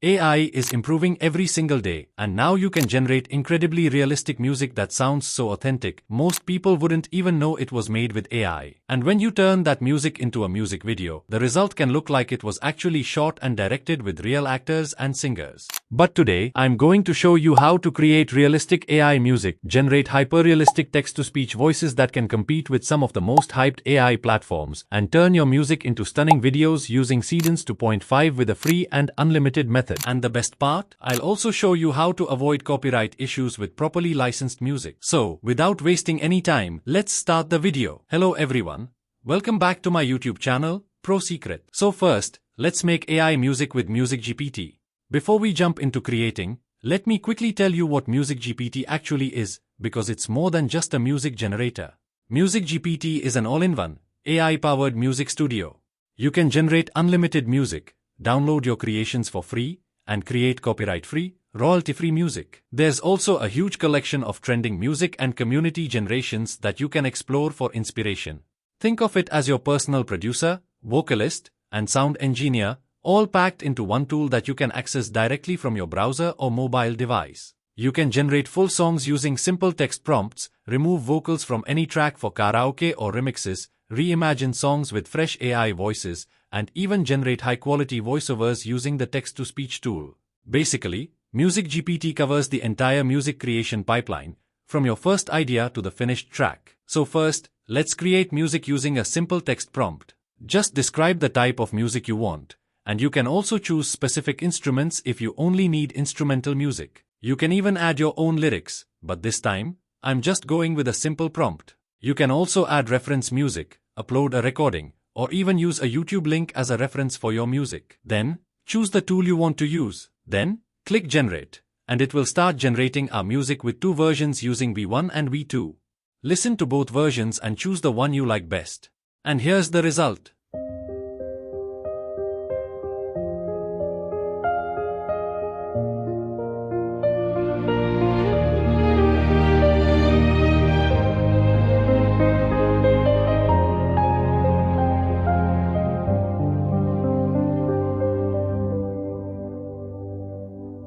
AI is improving every single day, and now you can generate incredibly realistic music that sounds so authentic, most people wouldn't even know it was made with AI. And when you turn that music into a music video, the result can look like it was actually shot and directed with real actors and singers. But today, I'm going to show you how to create realistic AI music, generate hyper-realistic text-to-speech voices that can compete with some of the most hyped AI platforms, and turn your music into stunning videos using Seedance 2.5 with a free and unlimited method. And the best part? I'll also show you how to avoid copyright issues with properly licensed music. So, without wasting any time, let's start the video. Hello everyone. Welcome back to my YouTube channel, Pro Secret. So first, let's make AI music with MusicGPT. Before we jump into creating, let me quickly tell you what MusicGPT actually is, because it's more than just a music generator. MusicGPT is an all-in-one, AI-powered music studio. You can generate unlimited music, download your creations for free, and create copyright-free, royalty-free music. There's also a huge collection of trending music and community generations that you can explore for inspiration. Think of it as your personal producer, vocalist, and sound engineer, all packed into one tool that you can access directly from your browser or mobile device. You can generate full songs using simple text prompts, remove vocals from any track for karaoke or remixes, reimagine songs with fresh AI voices, and even generate high-quality voiceovers using the text-to-speech tool. Basically, MusicGPT covers the entire music creation pipeline, from your first idea to the finished track. So first, let's create music using a simple text prompt. Just describe the type of music you want, and you can also choose specific instruments if you only need instrumental music. You can even add your own lyrics, but this time, I'm just going with a simple prompt. You can also add reference music, upload a recording, or even use a YouTube link as a reference for your music. Then, choose the tool you want to use. Then, click Generate, and it will start generating our music with two versions using V1 and V2. Listen to both versions and choose the one you like best. And here's the result.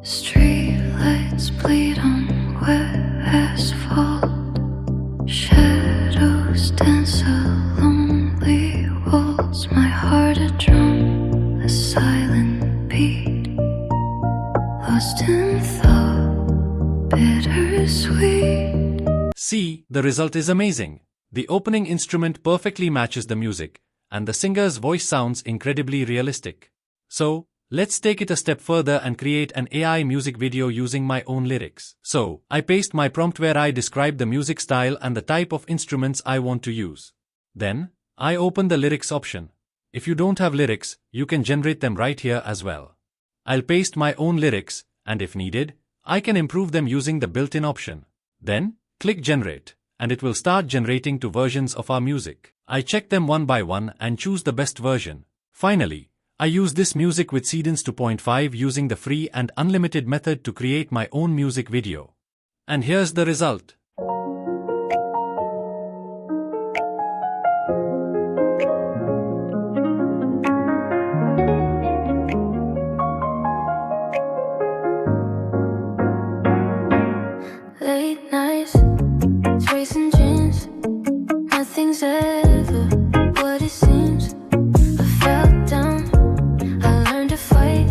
Streetlights bleed on wet asphalt. Shadows dance along lonely walls. My heart a drum, a silent beat. Lost in thought, bittersweet. See, the result is amazing. The opening instrument perfectly matches the music, and the singer's voice sounds incredibly realistic. So, let's take it a step further and create an AI music video using my own lyrics. So, I paste my prompt where I describe the music style and the type of instruments I want to use. Then, I open the lyrics option. If you don't have lyrics, you can generate them right here as well. I'll paste my own lyrics, and if needed, I can improve them using the built-in option. Then, click Generate, and it will start generating two versions of our music. I check them one by one and choose the best version. Finally, I use this music with Seedance 2.5 using the free and unlimited method to create my own music video. And here's the result. Late nights, chasing dreams. Nothing's ever what it seems. I fell down, I learned to fight.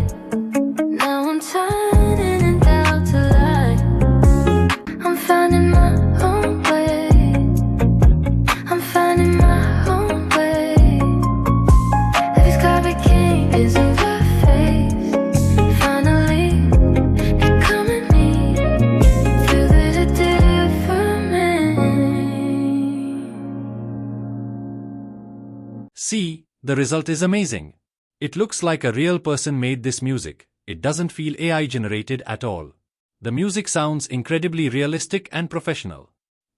Now I'm turning in doubt to light. I'm finding my own way. I'm finding my own way. Every scar became is a rough face. Finally, becoming me. Feel that it did it for me. See, the result is amazing. It looks like a real person made this music. It doesn't feel AI generated at all. The music sounds incredibly realistic and professional.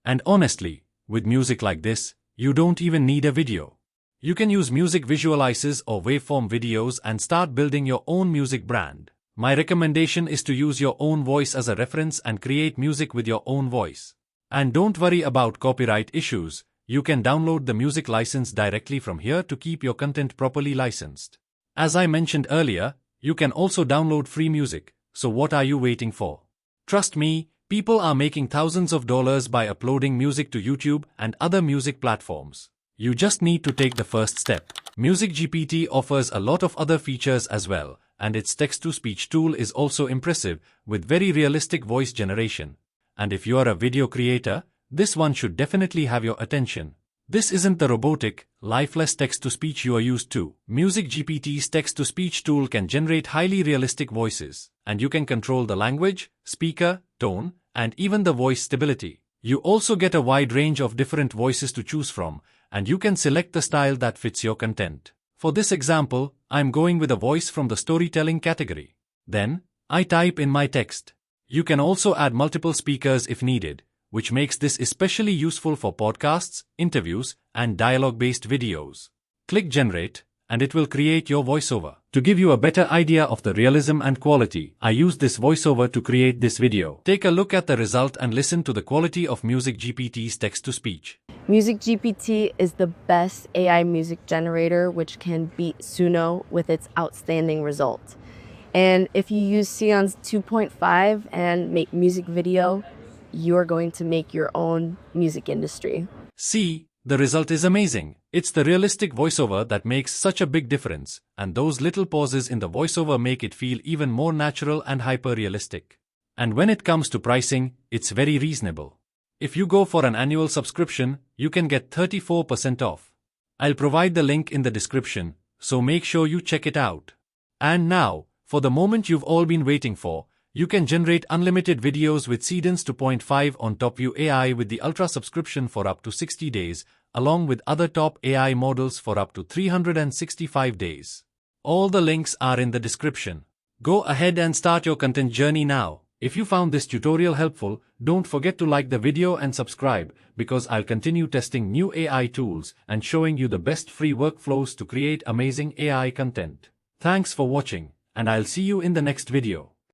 And honestly, with music like this, you don't even need a video. You can use music visualizers or waveform videos and start building your own music brand. My recommendation is to use your own voice as a reference and create music with your own voice. And don't worry about copyright issues. You can download the music license directly from here to keep your content properly licensed. As I mentioned earlier, You can also download free music, so what are you waiting for? Trust me, people are making thousands of dollars by uploading music to YouTube and other music platforms. You just need to take the first step. MusicGPT offers a lot of other features as well, and its text-to-speech tool is also impressive with very realistic voice generation. And if you are a video creator, this one should definitely have your attention. This isn't the robotic, lifeless text-to-speech you are used to. MusicGPT's text-to-speech tool can generate highly realistic voices, and you can control the language, speaker, tone, and even the voice stability. You also get a wide range of different voices to choose from, and you can select the style that fits your content. For this example, I'm going with a voice from the storytelling category. Then, I type in my text. You can also add multiple speakers if needed, which makes this especially useful for podcasts, interviews, and dialogue-based videos. Click Generate, and it will create your voiceover. To give you a better idea of the realism and quality, I used this voiceover to create this video. Take a look at the result and listen to the quality of MusicGPT's text-to-speech. MusicGPT is the best AI music generator which can beat Suno with its outstanding results. And if you use Seedance 2.5 and make music video, you're going to make your own music industry. See, the result is amazing. It's the realistic voiceover that makes such a big difference, and those little pauses in the voiceover make it feel even more natural and hyper-realistic. And when it comes to pricing, it's very reasonable. If you go for an annual subscription, you can get 34% off. I'll provide the link in the description, so make sure you check it out. And now, for the moment you've all been waiting for, you can generate unlimited videos with Seedance 2.5 on TopView AI with the Ultra subscription for up to 60 days, along with other top AI models for up to 365 days. All the links are in the description. Go ahead and start your content journey now. If you found this tutorial helpful, don't forget to like the video and subscribe, because I'll continue testing new AI tools and showing you the best free workflows to create amazing AI content. Thanks for watching, and I'll see you in the next video.